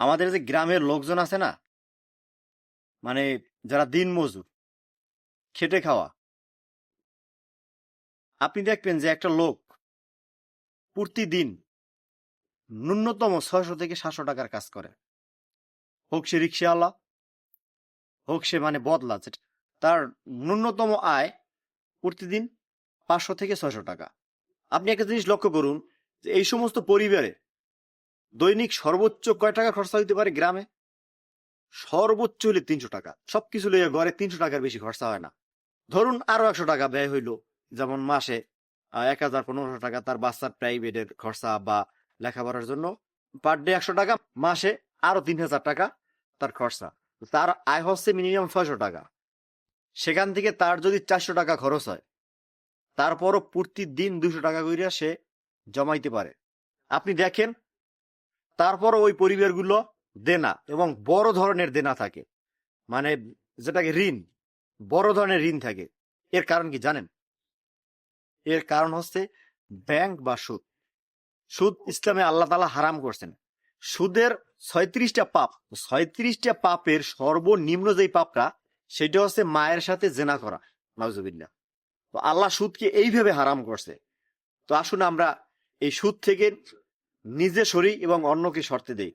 আমাদের যে গ্রামের লোকজন আছে না, মানে যারা দিন মজুর, খেটে খাওয়া, আপনি দেখবেন যে একটা লোক প্রতিদিন ন্যূনতম 600 থেকে 700 টাকার কাজ করে। হোক সে রিক্সাওয়ালা, হোক সে মানে বদলা, তার ন্যূনতম আয় প্রতিদিন 500 থেকে 600 টাকা। আপনি একটা জিনিস লক্ষ্য করুন যে এই সমস্ত পরিবারে দৈনিক সর্বোচ্চ কয় টাকা খরচা হইতে পারে গ্রামে? সর্বোচ্চ হলে 300 টাকা। সবকিছু লইয়া ঘরে 300 টাকার বেশি খরচা হয় না। ধরুন আরো 100 টাকা ব্যয় হইলো, যেমন মাসে 1000-1500 টাকা তার বাচ্চার প্রাইভেটের খরচা বা লেখাপড়ার জন্য, পার ডে 100 টাকা, মাসে আরো 3000 টাকা তার খরচা। তার আয় হচ্ছে মিনিমাম 600 টাকা। সেখান থেকে তার যদি 400 টাকা খরচ হয়, তারপরও প্রতিদিন 200 টাকা করে সে জমাইতে পারে। আপনি দেখেন, তারপরও ওই পরিবারগুলো দেনা এবং বড় ধরনের দেনা থাকে, মানে যেটাকে ঋণ, বড় ধরনের ঋণ থাকে। এর কারণ কি জানেন? এর কারণ হচ্ছে ব্যাংক বা সুদ। সুদ ইসলামে আল্লাহ তাআলা হারাম করছেন। সুদের 36টা পাপ। 36টা পাপের সর্বনিম্ন যেই পাপটা, সেটা হচ্ছে মায়ের সাথে জেনা করা। নাউজুবিল্লাহ। তো আল্লাহ সুদকে এইভাবে হারাম করছে। তো আসুন আমরা এই সুদ থেকে নিজে সরি এবং অন্যকে সরতে দেই।